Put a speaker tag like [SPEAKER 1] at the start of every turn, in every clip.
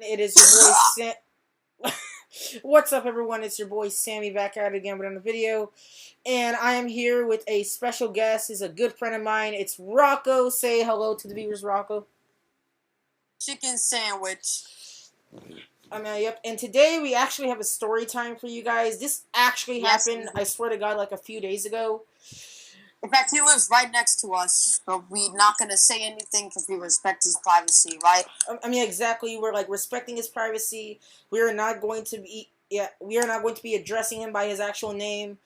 [SPEAKER 1] It is your boy Sam. What's up, everyone? It's your boy Sammy back at it again with another video, and I am here with a special guest. He's a good friend of mine. It's Rocco. Say hello to the viewers, Rocco.
[SPEAKER 2] Chicken sandwich.
[SPEAKER 1] Yep. And today we actually have a story time for you guys. This actually happened, I swear to God, like a few days ago.
[SPEAKER 2] In fact, he lives right next to us, but we're not going to say anything because we respect his privacy, right?
[SPEAKER 1] Exactly. We're like respecting his privacy. We are not going to be, we are not going to be addressing him by his actual name.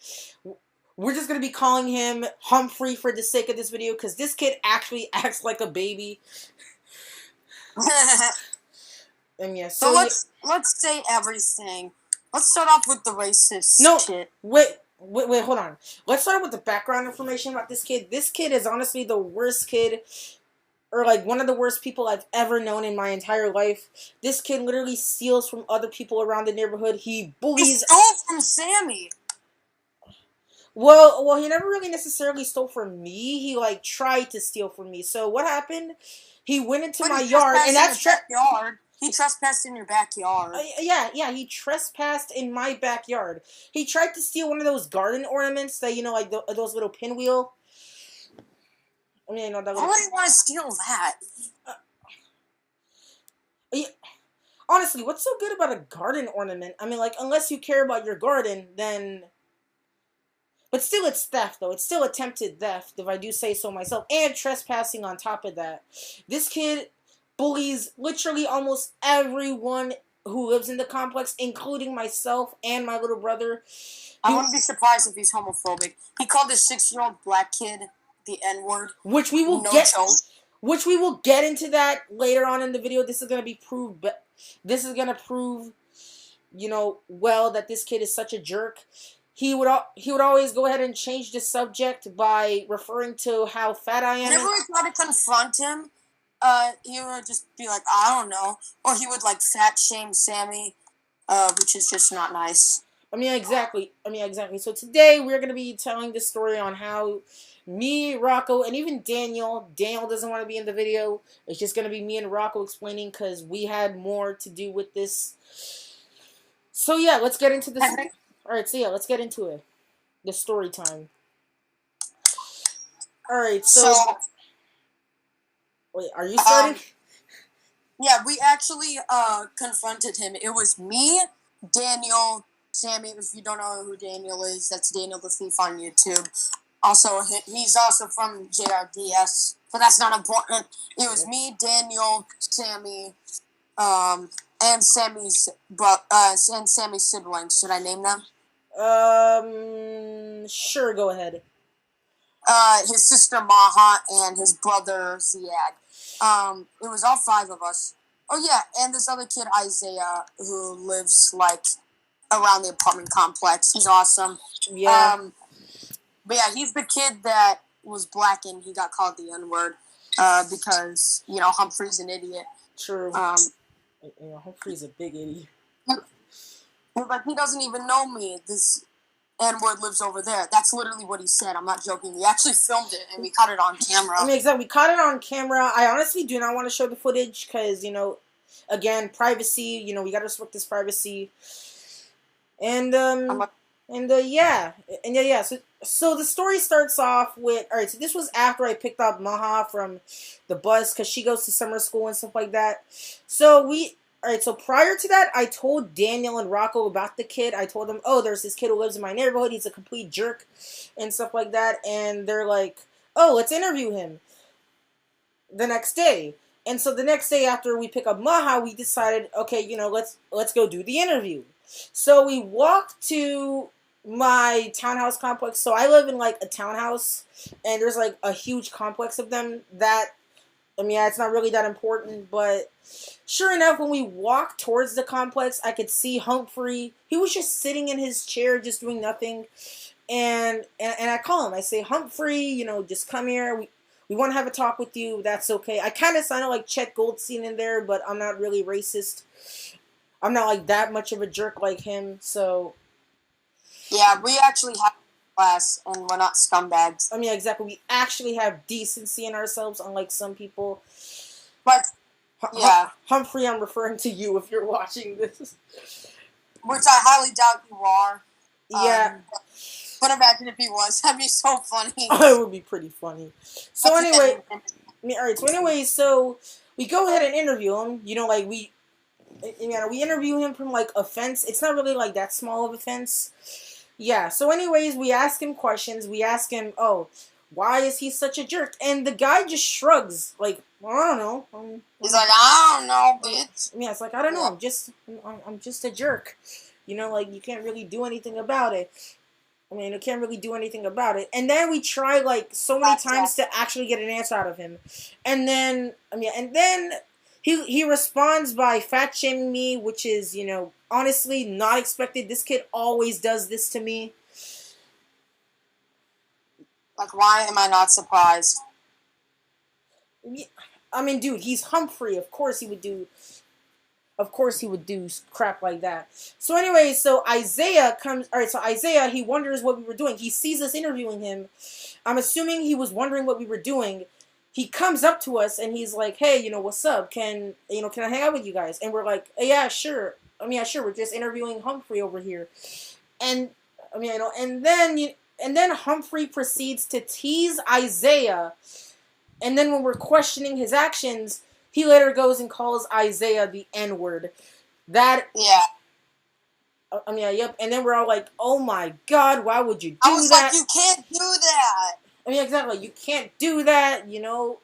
[SPEAKER 1] We're just going to be calling him Humphrey for the sake of this video because this kid actually acts like a baby.
[SPEAKER 2] So let's say everything. Let's start off with the racist shit.
[SPEAKER 1] Wait, hold on. Let's start with the background information about this kid. This kid is honestly the worst kid, or like one of the worst people I've ever known in my entire life. This kid literally steals from other people around the neighborhood. He bullies.
[SPEAKER 2] He stole from Sammy.
[SPEAKER 1] Well, he never really necessarily stole from me. He like tried to steal from me. So what happened? He went into my yard, and that's
[SPEAKER 2] backyard. He trespassed in your backyard.
[SPEAKER 1] Yeah, he trespassed in my backyard. He tried to steal one of those garden ornaments that, like those little pinwheel.
[SPEAKER 2] Why would he want to steal that?
[SPEAKER 1] Honestly, what's so good about a garden ornament? Like, unless you care about your garden, then... But still, it's theft, though. It's still attempted theft, if I do say so myself. And trespassing on top of that. This kid bullies literally almost everyone who lives in the complex, including myself and my little brother.
[SPEAKER 2] I wouldn't be surprised if he's homophobic. He called this 6-year-old black kid the N-word.
[SPEAKER 1] Which we will get into that later on in the video. This is going to be proved, but this is going to prove, well, that this kid is such a jerk. He would always go ahead and change the subject by referring to how fat I am.
[SPEAKER 2] Whenever we try to confront him, he would just be like, I don't know. Or he would, like, fat shame Sammy, which is just not nice.
[SPEAKER 1] Exactly. So today we're going to be telling the story on how me, Rocco, and even Daniel doesn't want to be in the video. It's just going to be me and Rocco explaining because we had more to do with this. So yeah, let's get into this. Alright, so yeah, let's get into it. The story time. Alright, so... Wait, are you starting?
[SPEAKER 2] Yeah, we actually confronted him. It was me, Daniel, Sammy. If you don't know who Daniel is, that's Daniel the Thief on YouTube. Also, he's also from JRDS, but that's not important. It was me, Daniel, Sammy, and Sammy's siblings. Should I name them?
[SPEAKER 1] Sure, go ahead.
[SPEAKER 2] His sister Maha and his brother Ziad. It was all 5 of us. Oh yeah, and this other kid Isaiah who lives like around the apartment complex. He's awesome.
[SPEAKER 1] Yeah.
[SPEAKER 2] But yeah, he's the kid that was black and he got called the N-word because Humphrey's an idiot.
[SPEAKER 1] True. Humphrey's a big idiot.
[SPEAKER 2] But he doesn't even know me. This N-word lives over there. That's literally what he said. I'm not joking. We actually filmed it, and we caught it on camera.
[SPEAKER 1] Exactly. We caught it on camera. I honestly do not want to show the footage, because, again, privacy, we gotta respect this privacy. And, yeah. So the story starts off with, alright, so this was after I picked up Maha from the bus, because she goes to summer school and stuff like that. So prior to that, I told Daniel and Rocco about the kid. I told them, oh, there's this kid who lives in my neighborhood. He's a complete jerk and stuff like that. And they're like, oh, let's interview him the next day. And so the next day after we pick up Maha, we decided, okay, let's go do the interview. So we walked to my townhouse complex. So I live in like a townhouse, and there's like a huge complex of them that, it's not really that important, but sure enough, when we walked towards the complex, I could see Humphrey. He was just sitting in his chair, just doing nothing. And I call him. I say, Humphrey, just come here. We want to have a talk with you. That's okay. I kind of sounded like Chet Goldstein in there, but I'm not really racist. I'm not like that much of a jerk like him, so...
[SPEAKER 2] Yeah, we actually have class, and we're not scumbags.
[SPEAKER 1] Exactly. We actually have decency in ourselves, unlike some people.
[SPEAKER 2] But Yeah.
[SPEAKER 1] Humphrey, I'm referring to you if you're watching this.
[SPEAKER 2] Which I highly doubt you are.
[SPEAKER 1] Yeah.
[SPEAKER 2] But imagine if he was. That'd be so funny.
[SPEAKER 1] It would be pretty funny. So anyway, alright, so we go ahead and interview him. You know, like we interview him from like a fence. It's not really like that small of a fence. Yeah, so anyways, we ask him questions. We ask him, oh, why is he such a jerk? And the guy just shrugs, like, well, I don't know.
[SPEAKER 2] He's like, I don't know, bitch.
[SPEAKER 1] Yeah, it's like, I don't know. I'm just a jerk. You know, like, you can't really do anything about it. I mean, you can't really do anything about it. And then we try, like, so many times to actually get an answer out of him. And then, he responds by fat shaming me, which is, you know, honestly not expected. This kid always does this to me.
[SPEAKER 2] Like, why am I not surprised?
[SPEAKER 1] I mean, dude, he's Humphrey. Of course he would do crap like that. So anyway, so Isaiah comes. All right, so Isaiah, he wonders what we were doing. He sees us interviewing him. I'm assuming he was wondering what we were doing. He comes up to us and he's like, "Hey, you know, what's up? Can I hang out with you guys?" And we're like, "Yeah, sure. Yeah, sure. We're just interviewing Humphrey over here." And and then Humphrey proceeds to tease Isaiah. And then when we're questioning his actions, he later goes and calls Isaiah the N-word. Yep. And then we're all like, "Oh my God, why would you do that?"
[SPEAKER 2] I was like, "You can't do that."
[SPEAKER 1] Exactly. You can't do that, you know.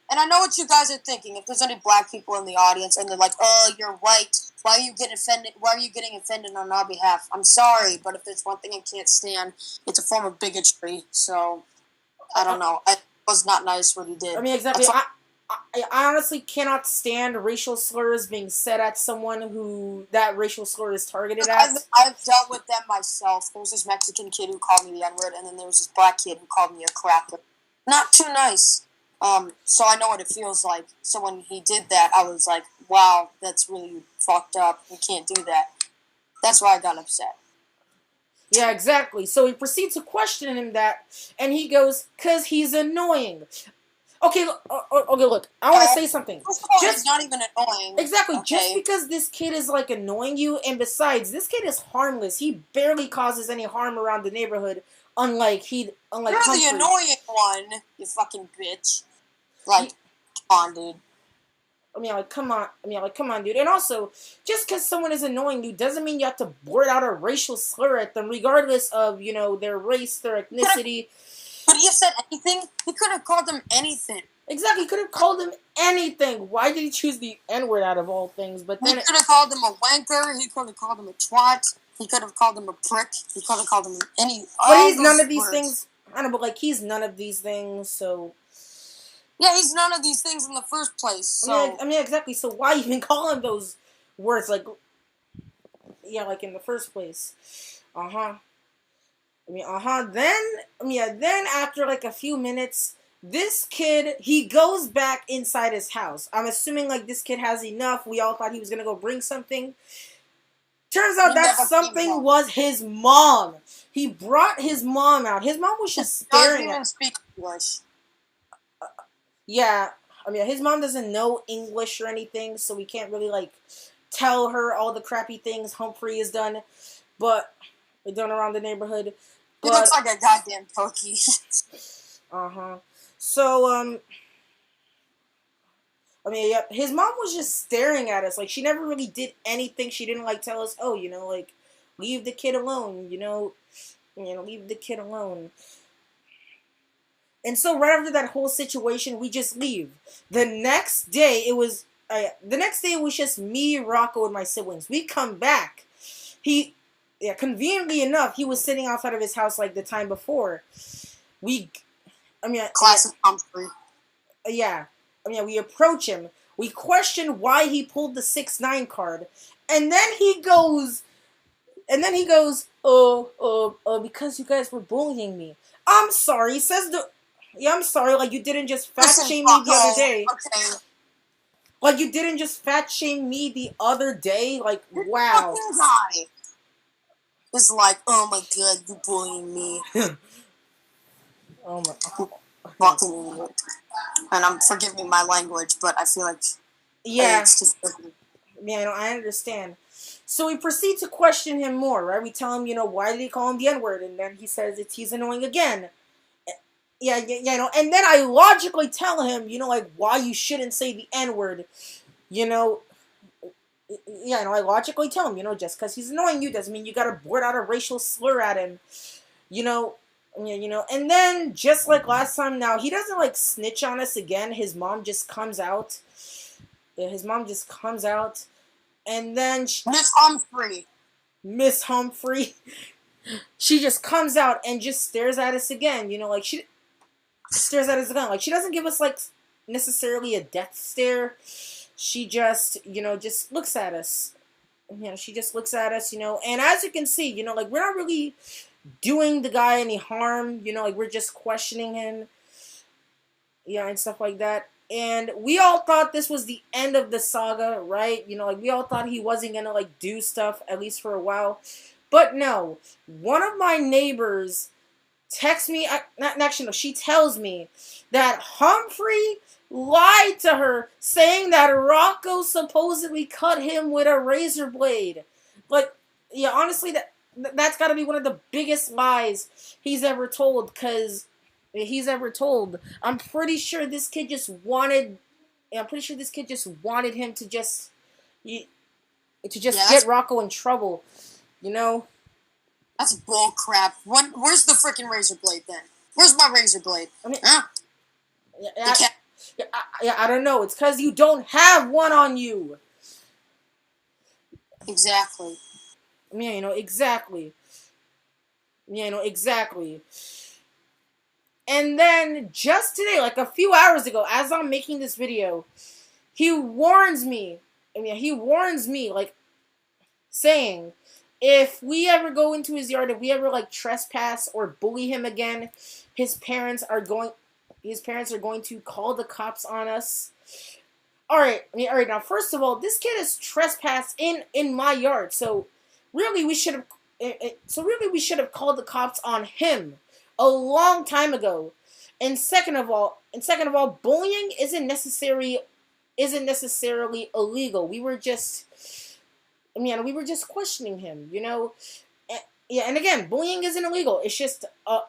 [SPEAKER 2] And I know what you guys are thinking. If there's any black people in the audience and they're like, "Oh, you're white. Why are you getting offended? Why are you getting offended on our behalf?" I'm sorry, but if there's one thing I can't stand, it's a form of bigotry. So I don't know. It was not nice what he did.
[SPEAKER 1] Exactly. I honestly cannot stand racial slurs being said at someone who that racial slur is targeted at.
[SPEAKER 2] I've dealt with them myself. There was this Mexican kid who called me the N-word, and then there was this black kid who called me a cracker. Not too nice. So I know what it feels like. So when he did that, I was like, wow, that's really fucked up. You can't do that. That's why I got upset.
[SPEAKER 1] Yeah, exactly. So we proceed to question him that, and he goes, "'Cause he's annoying." Okay, look, I want to say something.
[SPEAKER 2] Just not even annoying.
[SPEAKER 1] Exactly. Okay. Just because this kid is like annoying you, and besides, this kid is harmless. He barely causes any harm around the neighborhood. Unlike
[SPEAKER 2] You're Humphrey. The annoying one, you fucking bitch. Like, come on, dude.
[SPEAKER 1] Come on, dude. And also, just because someone is annoying you doesn't mean you have to blurt out a racial slur at them, regardless of, you know, their race, their ethnicity.
[SPEAKER 2] Could he have said anything? He could have called them anything.
[SPEAKER 1] Exactly, he could have called him anything. Why did he choose the N-word out of all things? But then
[SPEAKER 2] he could have called him a wanker. He could have called him a twat. He could have called him a prick. He could have called him any.
[SPEAKER 1] But he's none of these things. I don't know, but like he's none of these things. So
[SPEAKER 2] yeah, he's none of these things in the first place. So
[SPEAKER 1] exactly. So why even call him those words? Like, yeah, like in the first place. Then after like a few minutes, this kid, he goes back inside his house. I'm assuming like this kid has enough. We all thought he was gonna go bring something. Turns out that something was his mom. He brought his mom out. His mom was just staring at him.
[SPEAKER 2] Speak English.
[SPEAKER 1] Yeah, his mom doesn't know English or anything, so we can't really like tell her all the crappy things Humphrey has done. But they're done around the neighborhood.
[SPEAKER 2] He looks like a goddamn pokey.
[SPEAKER 1] So, his mom was just staring at us. Like, she never really did anything. She didn't, like, tell us, oh, you know, like, leave the kid alone, leave the kid alone. And so, right after that whole situation, we just leave. The next day, it was just me, Rocco, and my siblings. We come back. Conveniently enough, he was sitting outside of his house, like, the time before.
[SPEAKER 2] Classic Humphrey.
[SPEAKER 1] We approach him. We question why he pulled the 6ix9ine card. And then he goes, because you guys were bullying me. I'm sorry, I'm sorry, like you didn't just fat shame me the other day.
[SPEAKER 2] Okay.
[SPEAKER 1] Like you didn't just fat shame me the other day? Like, wow.
[SPEAKER 2] This guy is like, oh my God, you're bullying me.
[SPEAKER 1] Oh my
[SPEAKER 2] fucking idiot. And forgive me my language, but I feel like
[SPEAKER 1] Yeah. Yeah, I understand. So we proceed to question him more, right? We tell him, why did he call him the N-word? And then he says he's annoying again. Yeah, and then I logically tell him, like, why you shouldn't say the N-word. You know, I logically tell him, just because he's annoying you doesn't mean you gotta blurt out a racial slur at him. You know, and then just like last time, now he doesn't like snitch on us again. His mom just comes out. Yeah, his mom just comes out, and then Miss Humphrey, she just comes out and just stares at us again. Like she stares at us again. Like she doesn't give us like necessarily a death stare. She just, just looks at us. She just looks at us, and as you can see, like we're not really doing the guy any harm, like we're just questioning him, and stuff like that. And we all thought this was the end of the saga, right? Like we all thought he wasn't gonna like do stuff at least for a while, but no. One of my neighbors texts me. Actually, no, she tells me that Humphrey lied to her, saying that Rocco supposedly cut him with a razor blade. Like, yeah, honestly, that's got to be one of the biggest lies he's ever told. I'm pretty sure this kid just wanted. I'm pretty sure this kid just wanted him to just get Rocco in trouble.
[SPEAKER 2] That's bull crap. Where's the freaking razor blade then? Where's my razor blade?
[SPEAKER 1] I mean, I don't know. It's because you don't have one on you.
[SPEAKER 2] Exactly.
[SPEAKER 1] Exactly. Exactly. And then just today, like a few hours ago, as I'm making this video, he warns me, like, saying, if we ever go into his yard, if we ever, like, trespass or bully him again, his parents are going to call the cops on us. Alright, now, first of all, this kid has trespassed in my yard, so really we should have called the cops on him a long time ago. And second of all, bullying isn't necessarily illegal. We were just questioning him, and again, bullying isn't illegal. It's just a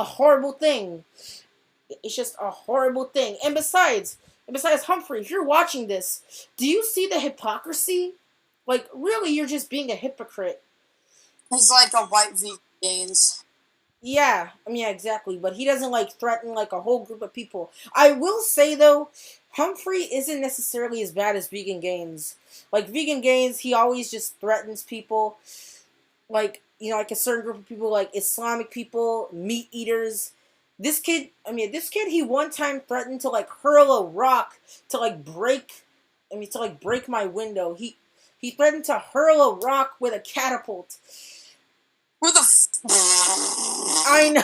[SPEAKER 1] horrible thing. It's just a horrible thing. And besides, Humphrey, if you're watching this, do you see the hypocrisy? Like, really, you're just being a hypocrite.
[SPEAKER 2] He's like a white vegan gains.
[SPEAKER 1] Yeah, exactly. But he doesn't, like, threaten, like, a whole group of people. I will say, though, Humphrey isn't necessarily as bad as Vegan Gaines. Like, Vegan Gaines, he always just threatens people. Like, like a certain group of people, like Islamic people, meat eaters. This kid, he one time threatened to, like, hurl a rock to, like, break my window. He threatened to hurl a rock with a catapult.
[SPEAKER 2] Who the
[SPEAKER 1] I know.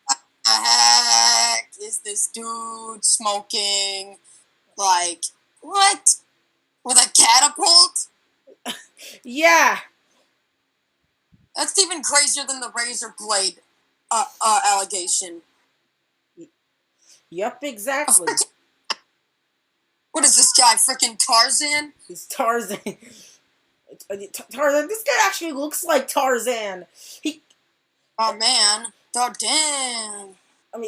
[SPEAKER 2] What the heck is this dude smoking? Like, what? With a catapult?
[SPEAKER 1] Yeah.
[SPEAKER 2] That's even crazier than the razor blade allegation.
[SPEAKER 1] Yep, exactly.
[SPEAKER 2] What is this guy, freaking Tarzan?
[SPEAKER 1] He's Tarzan. Tarzan. This guy actually looks like Tarzan.
[SPEAKER 2] Oh man. Oh damn.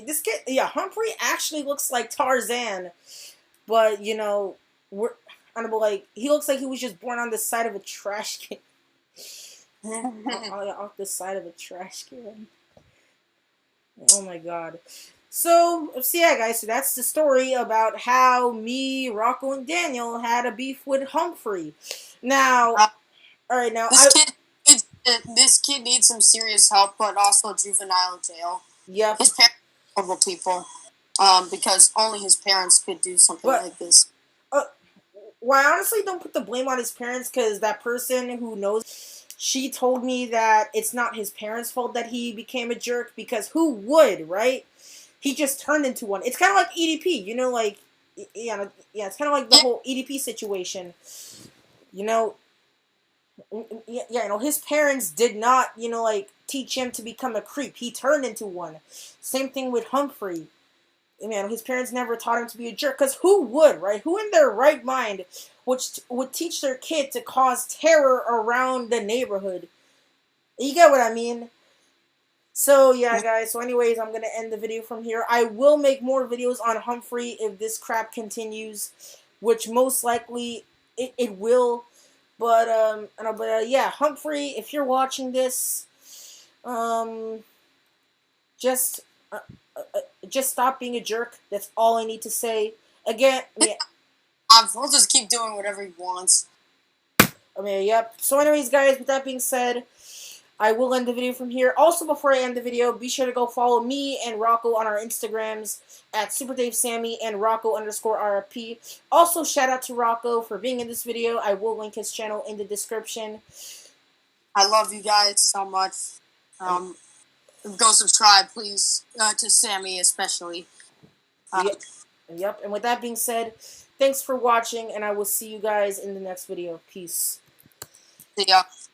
[SPEAKER 1] This kid. Yeah, Humphrey actually looks like Tarzan, but he looks like he was just born on the side of a trash can. Off the side of a trash can. Oh my god. So yeah, guys. So that's the story about how me, Rocco, and Daniel had a beef with Humphrey. Now, all right. Now,
[SPEAKER 2] this kid needs some serious help, but also juvenile jail.
[SPEAKER 1] Yep.
[SPEAKER 2] His parents are horrible people. Because only his parents could do something like this.
[SPEAKER 1] Well, I honestly don't put the blame on his parents, because that person who knows, she told me that it's not his parents' fault that he became a jerk, because who would, right? He just turned into one. It's kind of like EDP, like, yeah, it's kind of like the whole EDP situation. His parents did not, like, teach him to become a creep. He turned into one. Same thing with Humphrey. man, his parents never taught him to be a jerk. Because who would, right? Who in their right mind would teach their kid to cause terror around the neighborhood? You get what I mean? So yeah, guys. So anyways, I'm gonna end the video from here. I will make more videos on Humphrey if this crap continues, which most likely it will. But yeah, Humphrey, if you're watching this, um, just uh, just stop being a jerk. That's all I need to say. Again,
[SPEAKER 2] We'll just keep doing whatever he wants.
[SPEAKER 1] Yep. So anyways, guys, with that being said, I will end the video from here. Also, before I end the video, be sure to go follow me and Rocco on our Instagrams at SuperDaveSammy and Rocco_RFP. Also, shout out to Rocco for being in this video. I will link his channel in the description.
[SPEAKER 2] I love you guys so much. Go subscribe, please, to Sammy especially.
[SPEAKER 1] Yep. And with that being said, thanks for watching, and I will see you guys in the next video. Peace.
[SPEAKER 2] See ya.